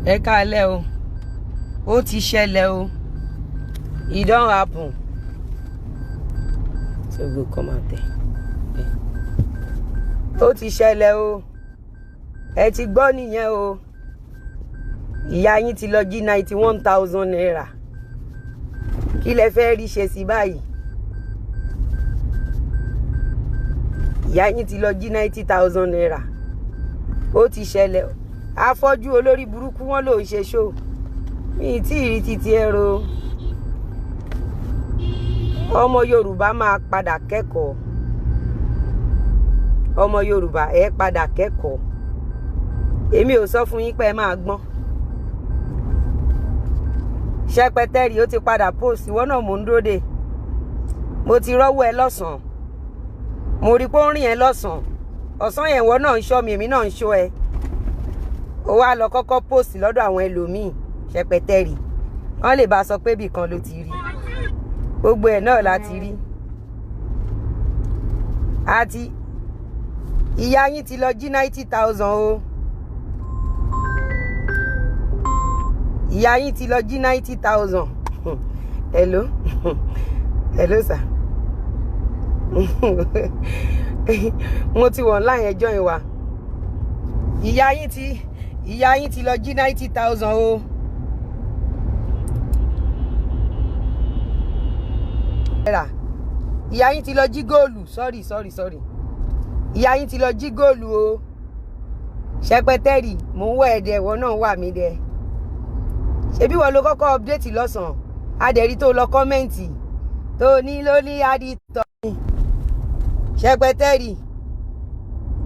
Ẹ káalẹ́ o. Ó ti ṣẹlẹ̀ o. It don't happen. So go come out there. Ó ti ṣẹlẹ̀ o. Ẹ ti gbọ́ nìyẹn o. Ìyá yín ti lọ jí 91,000 naira. Kí lẹ fẹ́ rí ṣe sí báyìí? Ìyá yín ti lọ jí 90,000 naira. Ó ti ṣẹlẹ̀ o. Afọ́jú olórí burúkú wọn ló ń ṣe ṣó. Mi tí rí títí ẹ̀rọ. Ọmọ Yorùbá máa padà kẹ́kọ̀ọ́. Ọmọ Yorùbá ẹ padà kẹ́kọ̀ọ́. Èmi ò sọ fún yín pé ẹ máa gbọ́n. Ṣẹpẹtẹrì ó ti padà post ìwọ náà mò ń dúró dè. Mo ti rọ́wọ́ ẹ lọ́sàn-án. Mo rí pé ó ń rìn ẹ lọ́sàn-án. Ọ̀sán yẹn ìwọ náà ń ṣọ́ mi, èmi náà ń ṣọ́ ẹ. Ó wá lọ kọ́kọ́ post lọ́dọ̀ àwọn ẹlòmíì. Ṣẹpẹtẹrì wọ́n lè bá sọ pé ibì kan ló ti rí. Gbogbo ẹ̀ náà láti rí. Àti ìyá yín ti lọ jí 90,000 o. Ìyá yín ti lọ jí 90,000. Hello. Hello sir. Mo ti wọ̀ online ẹjọ́ yẹn wá. Ìyá yín ti lọ jí 90,000 o. Ìyá yín ti lọ jí góòlù. Sorry. Ìyá yín ti lọ jí góòlù o. Ṣẹpẹtẹrì mò ń wọ ẹ̀dẹ̀ ìwọ náà wà mí dẹ. Ṣebí wọ́n ló kọ́kọ́ update lọ́sàn-án. Adẹ̀rí tó lọ kọ́mẹ́ǹtì tó ní lórí àdìtọ̀. Ṣẹpẹtẹrì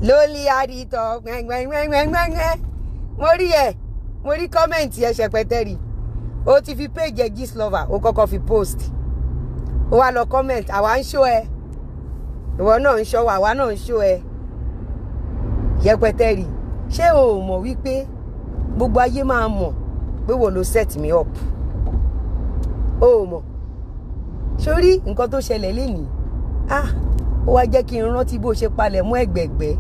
lórí àdìtọ̀ gbẹ̀ngbẹ̀ngbẹ̀ngbẹ̀ngbẹ̀. Mo rí kọ́mẹ́ǹtì ẹ Ṣẹpẹtẹrì. Ó ti fi page ẹ Gistlover ó kọ́kọ́ fi post. Ó wá lọ comment àwa ń show ẹ. Ìwọ náà ń show wa, àwa náà ń show ẹ. Ṣẹpẹtẹrì ṣé o mọ̀ wípé gbogbo ayé máa mọ̀ pé wo ló set me up? O mọ̀. Sórí nǹkan tó ṣẹlẹ̀ lénìí. Ó wá jẹ́ kí n rántí bó ṣe palẹ̀ mọ́ ẹ̀gbẹ̀gbẹ́.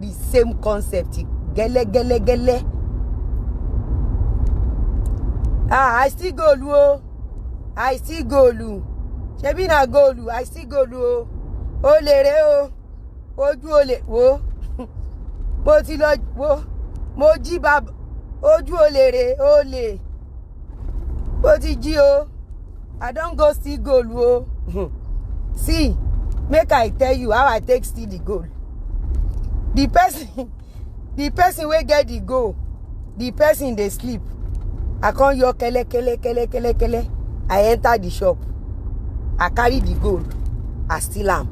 The same concept gẹ́lẹ́gẹ́lẹ́gẹ́lẹ́. I still goal o. I still goal. Ṣebí na goal, I still goal o. O lè re o. Ojú olè wo. Mo ti lọ wo. Mo jí bàbá. Ojú olè re olè. Mo ti jí o. I don go steal goal o. See, make I tell you how I take steal the goal. The person wey get the goal, the person dey sleep. I come your kele. I enter the shop. I carry the gold. I steal am.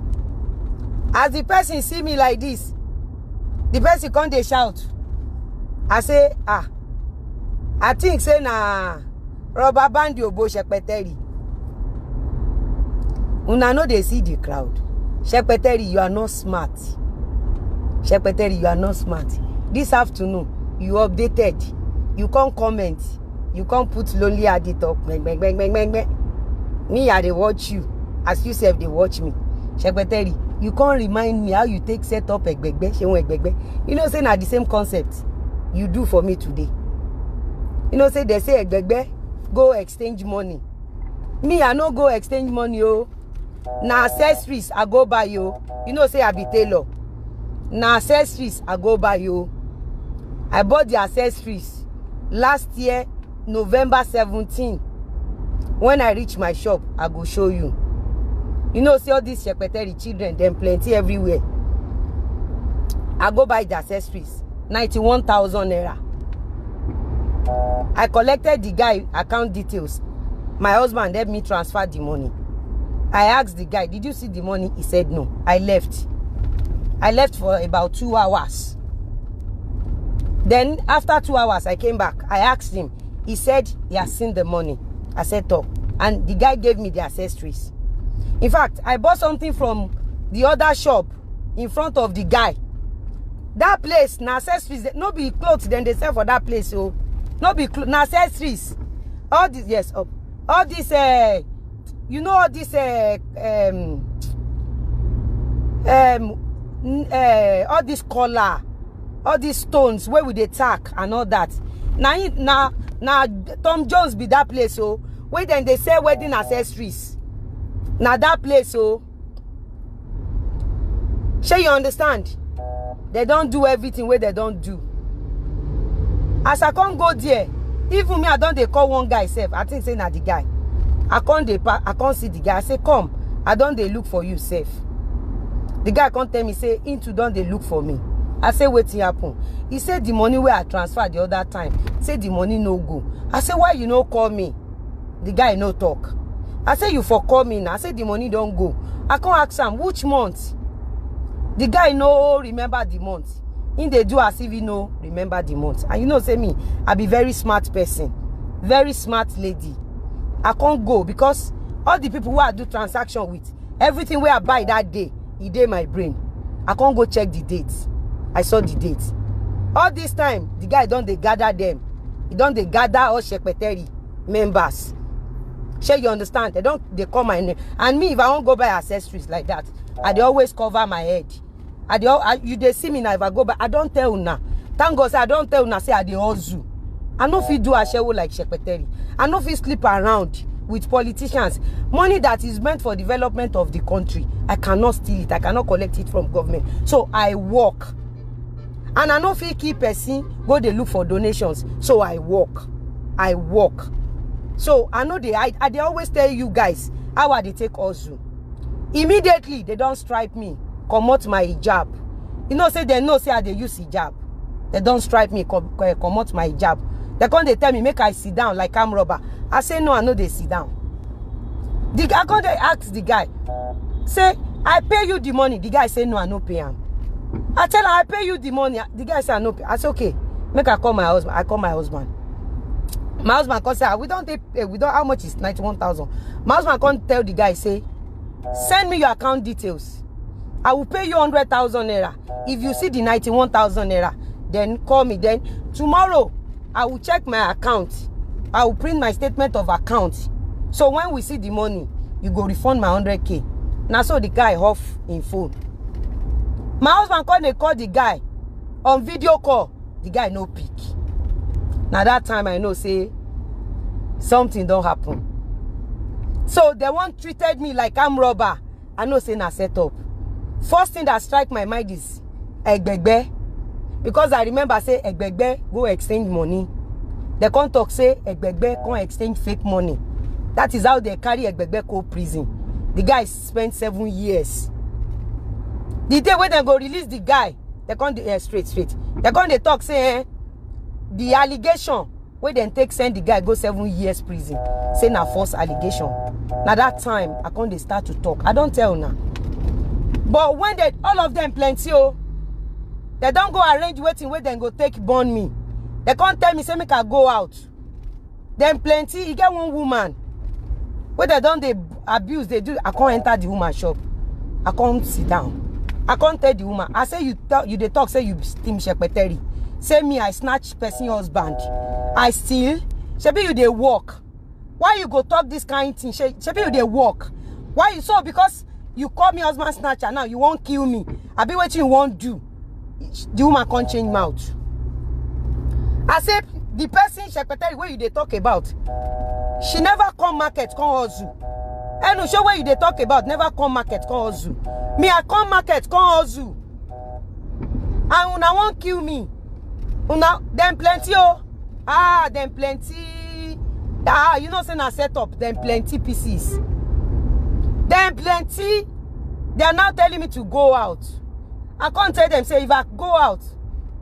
As the person see me like this, the person come dey shout. I say, I think say na rubber band obo Ṣẹpẹtẹrì. Una no dey see the crowd. Ṣẹpẹtẹrì, you are not smart. Ṣẹpẹtẹrì, you are not smart. This afternoon, you updated. You can't comment. You can't put lonely at the top. Me, I dey watch you. As you self, they watch me. Ṣẹpẹtẹrì, you can't remind me how you take set up egbegbe. You know, say na the same concept you do for me today. You know, say they say egbegbe, go exchange money. Me, I no go exchange money, oh. Na accessories I go buy you. You know, say I be tailor. Na accessories I go buy you. I bought the accessories last year, November 17. When I reach my shop, I go show you. You know, see all these Ṣẹpẹtẹrì children, them plenty everywhere. I go buy the accessories, 91,000 naira. I collected the guy account details. My husband helped me transfer the money. I asked the guy, did you see the money? He said no. I left. I left for about 2 hours. Then after 2 hours, I came back. I asked him. He said he has seen the money. I said, "Top." And the guy gave me the accessories. In fact, I bought something from the other shop in front of the guy. That place, na accessories. No be clothes, then they sell for that place. So, no be na accessories. All this, yes, all this, you know, all this, all this collar, all these stones where we dey tack and all that. Now Tom Jones be that place, so wait, then they say wedding accessories. Now that place, so shall you understand? They don't do everything where they don't do. As I can't go there, even me, I don't they call one guy safe. I think say na the guy. I can't see the guy. I say, come, I don't they look for you safe. The guy can't tell me, say, into don't they look for me. I say, wait till happen. He said the money where I transferred the other time. Say the money no go. I say, why you no call me? The guy no talk. I say, you for call me now. I say the money don't go. I can't ask him which month. The guy no remember the month. In they do as if he no remember the month. And you know, say me, I be very smart person. Very smart lady. I can't go because all the people who I do transaction with, everything where I buy that day, it dey my brain. I can't go check the dates. I saw the dates. All this time, the guy don't they gather them. He don't they gather all secretary members. Sure, you understand? They call my name. And me, if I won't go buy accessories like that, I dey always cover my head. You they see me now if I go back. I don't tell una. Thank God, say I don't tell una say I dey hustle. I no fit do a show like secretary. I no fit sleep around with politicians. Money that is meant for development of the country, I cannot steal it. I cannot collect it from government. So I work. And I no fit keep person go they look for donations. So I work. I work. So I know they always tell you guys how I they take hustle. Immediately they don't strike me. Come out my hijab. You know, say they know say I they use hijab. They don't strike me, come out my hijab. They come they tell me make I sit down like I'm robber. I say no, I know they sit down. I come they ask the guy, say I pay you the money. The guy say no, I no pay him. I tell him I pay you the money. The guy say I no pay. I say okay, make I call my husband. I call my husband. My husband come say we don't pay. We don't. How much is 91,000? My husband come tell the guy say, send me your account details. I will pay you 100,000 naira. If you see the 91,000 naira, then call me. Then tomorrow, I will check my account. I will print my statement of account. So when we see the money, you go refund my 100K. Now so the guy off in phone. My husband call the guy on video call. The guy no pick. Now that time I know say something don't happen. So they won't treated me like I'm robber. I know say na set up. First thing that strike my mind is Egbegbe. Because I remember say Egbegbe go exchange money. They can't talk say Egbegbe can't exchange fake money. That is how they carry Egbegbe go prison. The guy spent 7 years. The day when they go release the guy, they can't straight. They can't they talk say the allegation where they take send the guy go 7 years prison. Say na false allegation. Now that time I can't they start to talk. I don't tell now. But when they all of them plenty, oh, they don't go arrange waiting where they go take burn me. They can't tell me say make I go out. Then plenty, you get one woman where they don't they abuse, they do. I can't enter the woman shop. I can't sit down. I can't tell the woman. I say you they talk say you steam secretary. Say me I snatch person husband. I steal. Shebi you they work. Why you go talk this kind of thing? Shebi you they work. Why you so because you call me husband snatcher now you won't kill me. I be what you won't do. The woman can't change mouth. I said the person secretary where you they talk about, she never come market come hustle. And no show where you they talk about never come market come hustle. Me I come market come hustle. And una won't kill me. Una them plenty oh. Them plenty. You know say na set up them plenty pieces. Them plenty. They are now telling me to go out. I can't tell them say if I go out,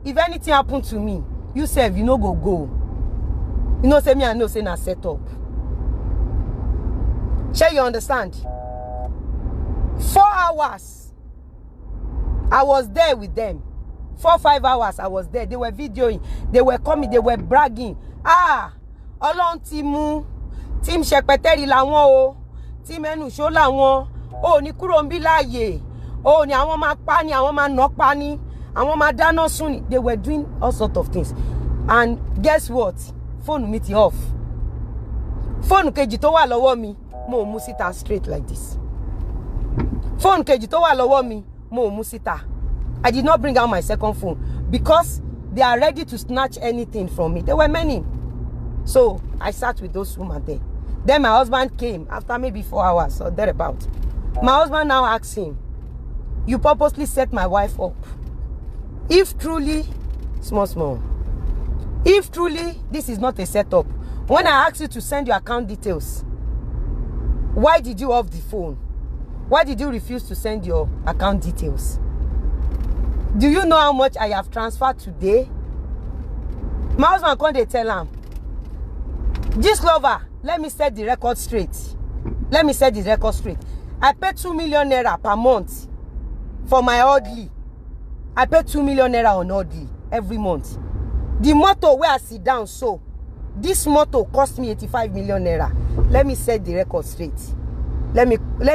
if anything happen to me, you say you no go. You know say me I know say na set up. Shall you understand? 4 hours I was there with them. 4 or 5 hours I was there. They were videoing. They were coming. They were bragging. Olon timu. Team secretary lawon o. Team enu show lawon. Oh, ni kuro nbi láàyè. Oh, ni àwọn ma pa ni, àwọn ma knock pa ni. Àwọn ma dáná sun ni. They were doing all sorts of things. And guess what? Phone me ti off. Phone kejì tó wà lọ́wọ́ mi, mo mú síta straight like this. Phone kejì tó wà lọ́wọ́ mi, mo mú síta. I did not bring out my second phone because they are ready to snatch anything from me. There were many. So I sat with those women there. Then my husband came after maybe 4 hours or thereabout. My husband now asked him, you purposely set my wife up. If truly, small, if truly this is not a setup, when I asked you to send your account details, why did you off the phone? Why did you refuse to send your account details? Do you know how much I have transferred today? My husband can't they tell him, this lover, let me set the record straight. Let me set the record straight. I pay 2 million naira per month for my orderly. I pay 2 million naira on orderly every month. The motor where I sit down, so this motor cost me 85 million naira. Let me set the record straight. Let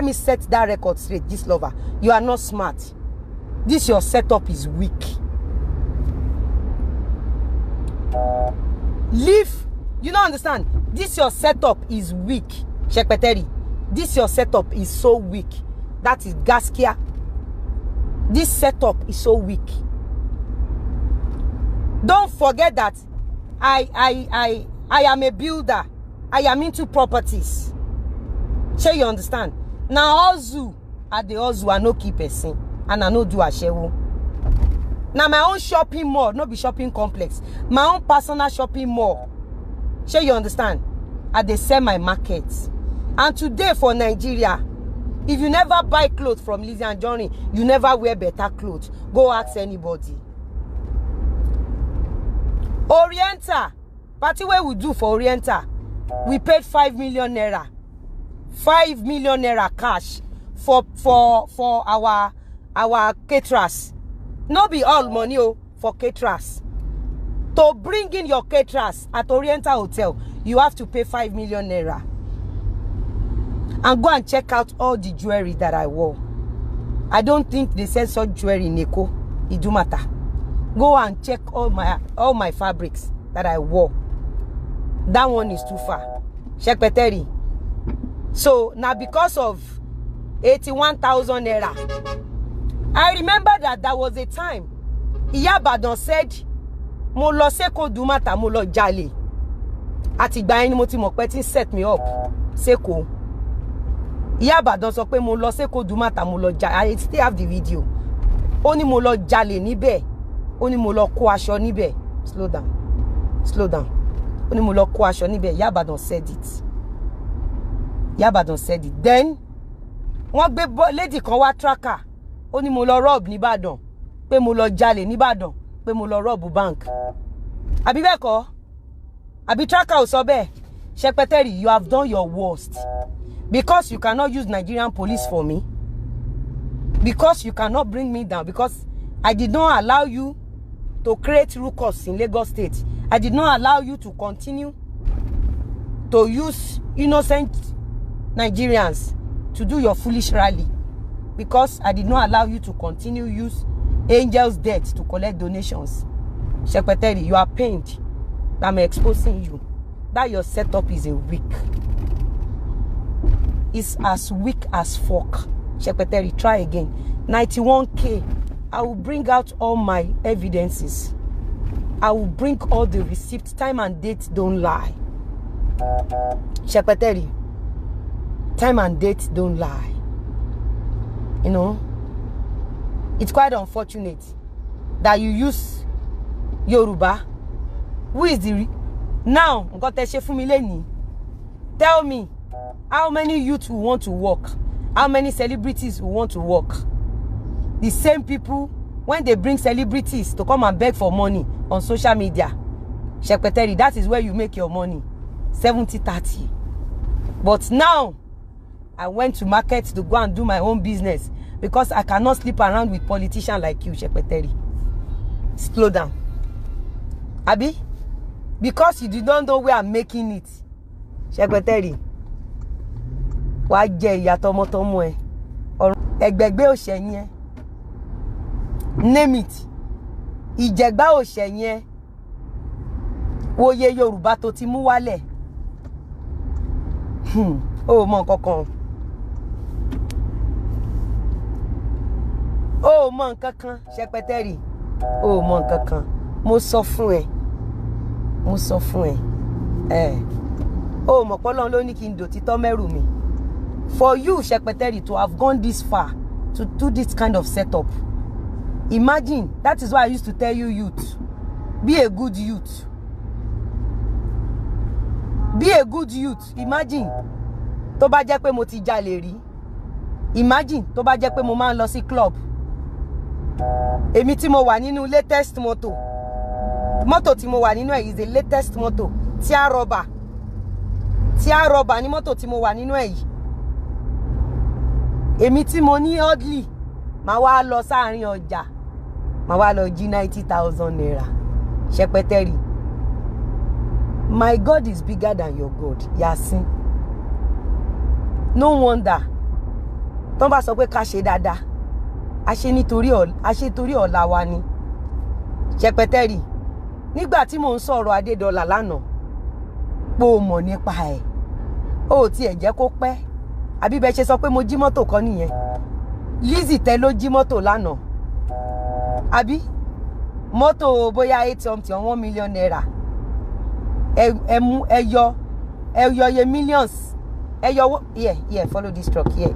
me set that record straight. This lover, you are not smart. This your setup is weak. Leave. You don't understand. This your setup is weak. Shekpeteri. This your setup is so weak. That is Gaskia. This setup is so weak. Don't forget that I am a builder. I am into properties. Sure you understand? Now Ozu at the Ozu I no keep person and I no do a shewo. Now my own shopping mall, no be shopping complex. My own personal shopping mall. Sure you understand? I dey sell my markets. And today for Nigeria, if you never buy clothes from Lizzy Anjorin, you never wear better clothes. Go ask anybody. Oriental, party where we do for Oriental, we paid 5 million naira. 5 million naira cash for our caterers. No be all money for caterers. To bring in your caterers at Oriental Hotel, you have to pay 5 million naira. And go and check out all the jewelry that I wore. I don't think they sell such jewelry in Eko, Idumota. Go and check all my fabrics that I wore. That one is too far. Shekpeteri. So now because of 81,000 naira, I remember that there was a time Iyabadan said, mo lo Seko Idumota, mo lo jale. Ati ìgbà yẹn ni mo ti mọ̀ pé tin set me up. Seko. Iyabadan sọ pé mo lo Seko Idumota, mo lo jale. I still have the video. Ó ní mo lo jale níbẹ̀. Ó ní mo lo kó aṣọ níbẹ̀. Slow down. Slow down. Ó ní mo lo kó aṣọ níbẹ̀. Iyabadan said it. Iyabadan said it. Then wọ́n gbé lady kan wá tracker. Ó ní mo lo rob níbàdàn. Pé mo lo jale níbàdàn. Pé mo lo rob bank. Àbí bẹ́ẹ̀ kọ́? Àbí tracker ò sọ bẹ́ẹ̀? Shekpeteri, you have done your worst. Because you cannot use Nigerian police for me. Because you cannot bring me down. Because I did not allow you to create ruckus in Lagos State. I did not allow you to continue to use innocent Nigerians to do your foolish rally. Because I did not allow you to continue use angels' debt to collect donations. Shekpeteri, you are pained that I'm exposing you. That your setup is a weak. It's as weak as fuck. Shekpeteri, try again. 91K. I will bring out all my evidences. I will bring all the receipts. Time and date don't lie. Shekpeteri, time and date don't lie. You know, it's quite unfortunate that you use Yoruba. Who is the now? Tell me, how many youth who want to work? How many celebrities who want to work? The same people, when they bring celebrities to come and beg for money on social media, Shekpeteri, that is where you make your money. 70-30. But now, I went to market to go and do my own business because I cannot sleep around with politicians like you, Shekpeteri. Slow down. Abi? Because you don't know where I'm making it. Shekpeteri. Wá jẹ ìyà tọmọtọmọ ẹ. Ẹgbẹgbẹ òṣèyìn ẹ. Name it. Ìjẹgbá òṣèyìn ẹ. Wòye Yorùbá tó ti mú wálẹ̀. Ó mọ nǹkankan. Ó mọ nǹkankan, Shekpeteri. Ó mọ nǹkankan. mo sọ fún ẹ o mọ̀ pé Ọlọ́run ló ní kí n dòtítọ́ mẹ́rù mi. For you, Shepeteri, to have gone this far to do this kind of setup, imagine. That is why I used to tell you, youth, be a good youth. Be a good youth. Imagine tó bá jẹ́ pé mo ti jalè rí. Imagine tó bá jẹ́ pé mo máa ń lọ sí club. Èmi tí mo wà nínú latest moto. Moto tí mo wà nínú ẹ̀ is the latest moto. Tia rubber ni moto tí mo wà nínú ẹ̀ yìí. Èmi tí mo ní oddly máa wá lọ sáàrin ọjà. Máa wá lọ jí 90,000 naira. Shepeteri. My God is bigger than your God. Yasin. No wonder. Tó bá sọ pé ká ṣe dáadáa. A ṣe nítorí ọ̀la wa ni. Shepeteri. Nígbà tí mò ń sọ̀rọ̀ Adédọ́là lánàá. Po mọ̀ nípa ẹ̀. Ó ti ẹ̀ jẹ́ kó pẹ́. Àbí bẹ́ ṣe sọ pé mo jí mọ́tò kan nìyẹn. Lizzy tẹ ló jí mọ́tò lánàá. Àbí mọ́tò bóyá 8 something or 1 million naira. Ẹyọ ye millions. Yeah, follow this truck. Yeah.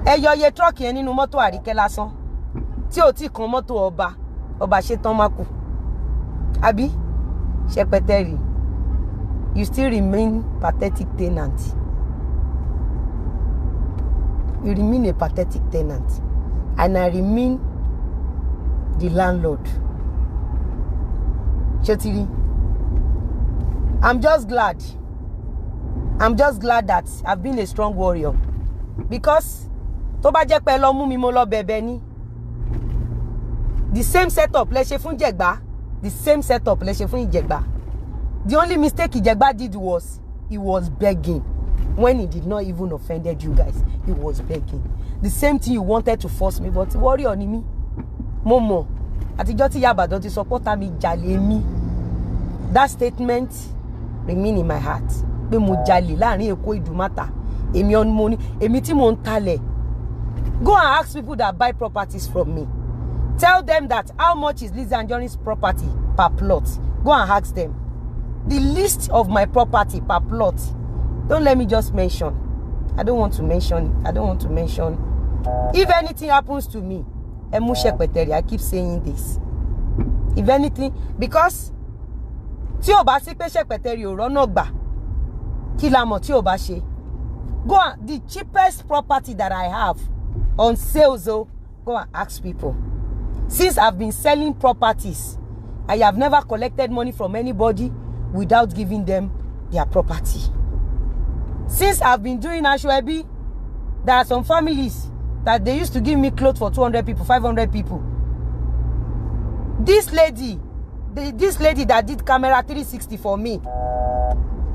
Ẹyọ ye truck yẹn nínú mọ́tò Àríkẹ́ lásán. Tí ò tí kan mọ́tò ọba ṣe tán má kù. Àbí Shepeteri, you still remain pathetic tenant. You remain a pathetic tenant. And I remain the landlord. Shotiri. I'm just glad that I've been a strong warrior. Because tó bá jẹ́ pé lọ mú mi mo lọ bẹ̀bẹ̀ ni. The same setup lẹ ṣe fún Jegba. The same setup lẹ ṣe fún Ìjẹ̀gbá. The only mistake Ìjẹ̀gbá did was he was begging when he did not even offended you guys. He was begging. The same thing you wanted to force me, but warrior ni mi. Momo. Àtijọ́ tí Ìyá ti support mi jalè mi. That statement remain in my heart. Pé mo jalè láàrin Èkó Idumota. Èmi tí mo ń talẹ̀. Go and ask people that buy properties from me. Tell them that how much is Lizzy Anjorin's property per plot. Go and ask them. The list of my property per plot. Don't let me just mention. I don't want to mention. If anything happens to me, Emu Shepeteri, I keep saying this. If anything, because tí ó bá sí pé Shepeteri ò rọ́nà gbà, kí la mọ̀ tí ó bá ṣe. Go and the cheapest property that I have on sales, go and ask people. Since I've been selling properties, I have never collected money from anybody without giving them their property. Since I've been doing Ashwebi, there are some families that they used to give me clothes for 200 people, 500 people. This lady that did camera 360 for me,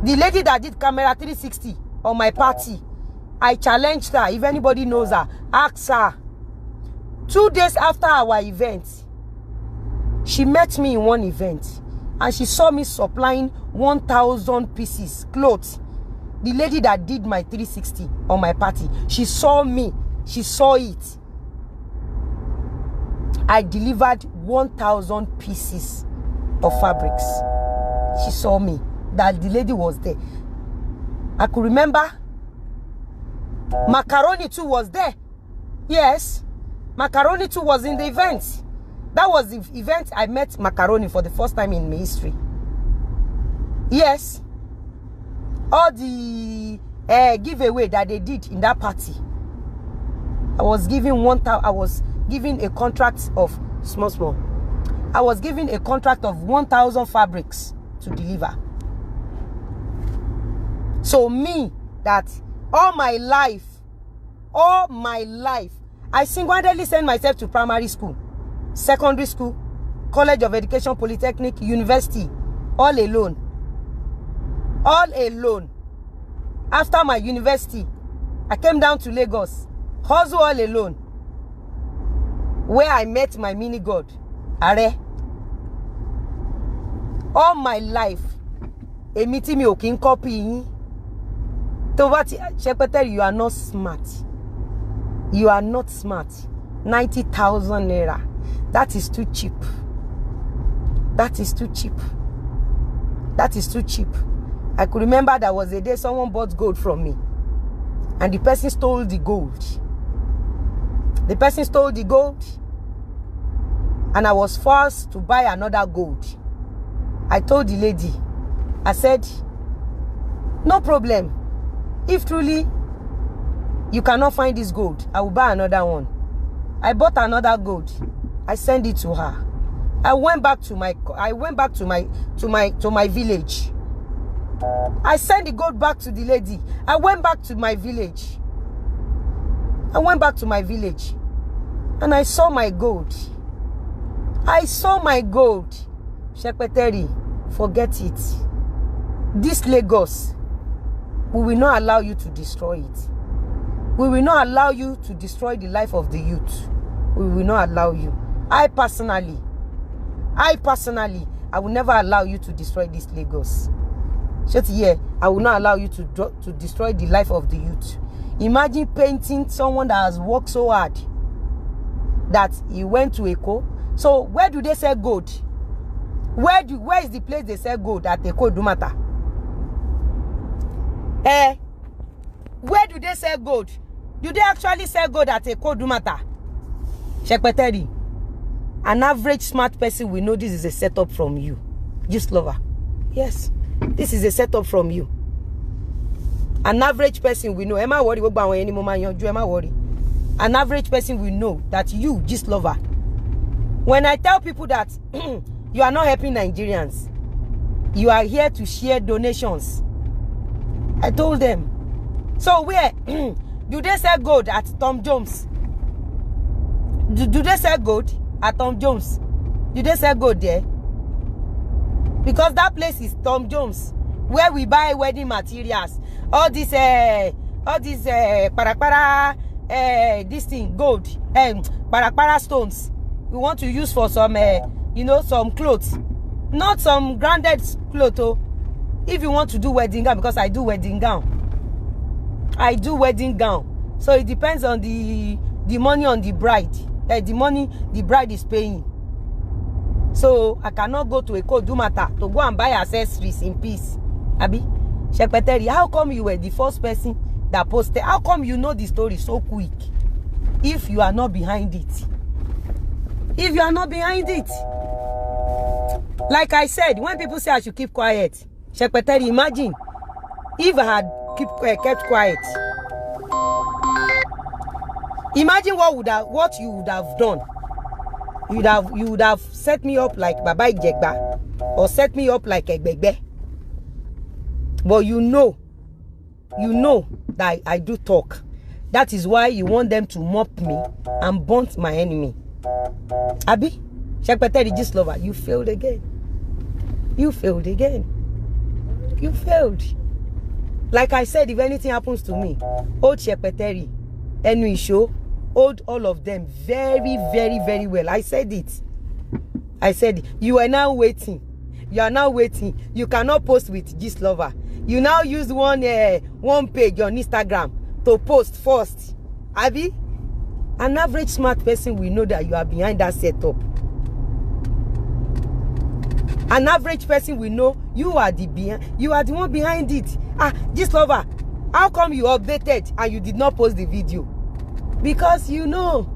the lady that did camera 360 on my party, I challenged her. If anybody knows her, ask her. 2 days after our event, she met me in one event and she saw me supplying 1,000 pieces clothes. The lady that did my 360 on my party, she saw me, she saw it. I delivered 1,000 pieces of fabrics. She saw me, that the lady was there. I could remember Macaroni too was there. Yes, Macaroni too was in the event. That was the event I met Macaroni for the first time in my history. Yes. All the giveaway that they did in that party. I was giving a contract of small. I was given a contract of 1,000 fabrics to deliver. So me, that all my life, I single-handedly sent myself to primary school, secondary school, College of Education, Polytechnic, University, all alone. After my university, I came down to Lagos, hustle all alone, where I met my mini god, Are. All my life, a meeting me okin copy. Shepeteri, you are not smart. You are not smart. 90,000 naira. That is too cheap. That is too cheap. That is too cheap. I could remember there was a day someone bought gold from me, and the person stole the gold. The person stole the gold, and I was forced to buy another gold. I told the lady, I said, no problem. If truly you cannot find this gold, I will buy another one. I bought another gold. I sent it to her. I went back to my village. I sent the gold back to the lady. I went back to my village. I went back to my village, and I saw my gold. I saw my gold. Secretary, forget it. This Lagos, we will not allow you to destroy it. We will not allow you to destroy the life of the youth. We will not allow you. I personally, I will never allow you to destroy this Lagos. Just here, I will not allow you to destroy the life of the youth. Imagine painting someone that has worked so hard that he went to Eko. So where do they sell gold? Where is the place they sell gold at Eko Idumota? Where do they sell gold? Do they actually sell gold at Eko Idumota? Secretary, an average smart person will know this is a setup from you. Just lover. Yes, this is a setup from you. An average person will know. Am I worried about any moment? Am I worried? An average person will know that you, just lover. When I tell people that you are not helping Nigerians, you are here to share donations, I told them. So where do they sell gold at Tom Jones? Do they sell gold at Tom Jones? Do they sell gold there? Because that place is Tom Jones, where we buy wedding materials. All this this thing, gold, para stones. We want to use for some, some clothes, not some branded clothes. Oh, if you want to do wedding gown, because I do wedding gown. I do wedding gown. So it depends on the money on the bride. The money the bride is paying. So I cannot go to Eko Idumota to go and buy accessories in peace. Abi, Secretary, how come you were the first person that posted? How come you know the story so quick? If you are not behind it. If you are not behind it. Like I said, when people say I should keep quiet, Secretary, imagine if I had kept quiet. Imagine what you would have done. You would have set me up like Baba Ijegba, or set me up like Egbegbe. But you know that I do talk. That is why you want them to mop me and burnt my enemy. Abi, Secretary Gislova, you failed again. You failed again. You failed. Like I said, if anything happens to me, old Secretary, Enui Show, hold all of them very, very, very well. I said it. I said it. You are now waiting. You are now waiting. You cannot post with Gislova. You now use one page on Instagram to post first. Abi, an average smart person will know that you are behind that setup. An average person will know you are the one behind it. Gislova, how come you updated and you did not post the video? Because you know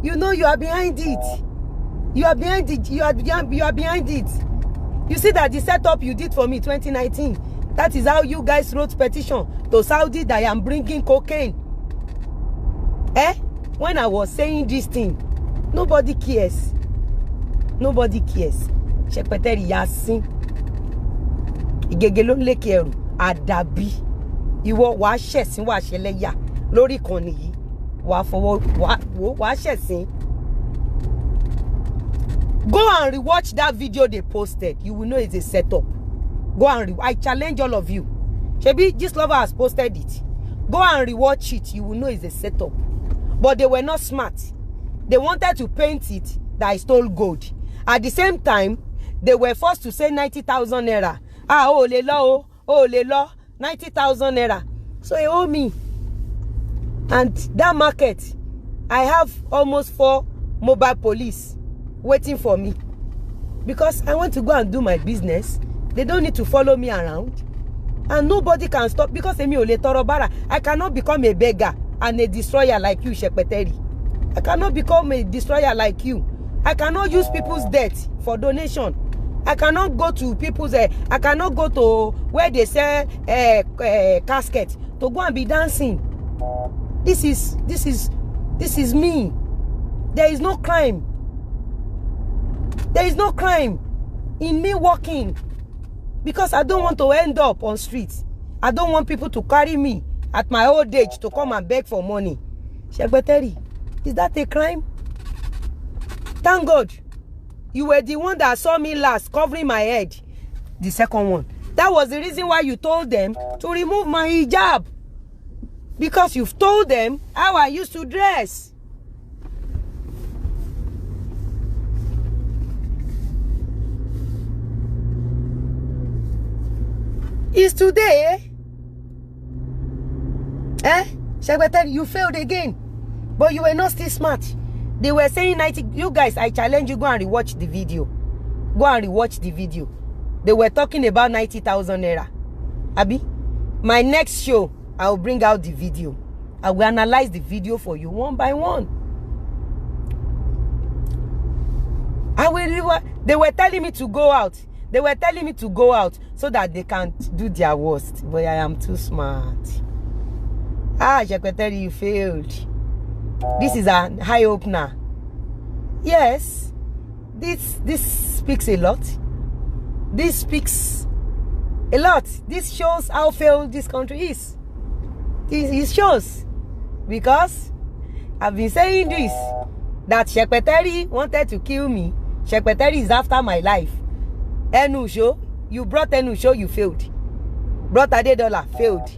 you are behind it. You are behind it. You are behind it. You see that the setup you did for me 2019. That is how you guys wrote petition to Saudi that I am bringing cocaine. When I was saying this thing, nobody cares. Nobody cares. Secretary Yasin. Igegelo lekeru adabi. Ìwọ wá ṣẹ̀sín wá ṣẹlẹ́yà lórí ìkànnì yìí. Wá ṣẹ̀sín. Go and rewatch that video they posted. You will know it's a setup. Go and I challenge all of you. Shebi Gislova has posted it. Go and rewatch it. You will know it's a setup. But they were not smart. They wanted to paint it that I stole gold. At the same time, they were forced to say 90,000 naira. Oh le law, 90,000 naira. So they owe me. And that market, I have almost 4 mobile police waiting for me. because I want to go and do my business. They don't need to follow me around. And nobody can stop because Emi Ole Torobara. I cannot become a beggar and a destroyer like you, Shepeteri. I cannot become a destroyer like you. I cannot use people's debt for donation. I cannot go to people's I cannot go to where they sell casket to go and be dancing. This is me. There is no crime. There is no crime in me walking, because I don't want to end up on streets. I don't want people to carry me at my old age to come and beg for money. Shepeteri, is that a crime? Thank God you were the one that saw me last covering my head. The second one. That was the reason why you told them to remove my hijab. Because you've told them how I used to dress. Is today, Shepeteri, you failed again. But you were not still smart. They were saying 90. You guys, I challenge you, go and rewatch the video. Go and rewatch the video. They were talking about 90,000 naira. Abi, my next show, I will bring out the video. I will analyze the video for you one by one. They were telling me to go out. They were telling me to go out so that they can't do their worst. But I am too smart. Shepeteri, you failed. This is a high opener. Yes, this speaks a lot. This speaks a lot. This shows how failed this country is. It shows, because I've been saying this, that Shepeteri wanted to kill me. Shepeteri is after my life. Enusho, you brought Enusho, you failed. Brought Adedola, failed.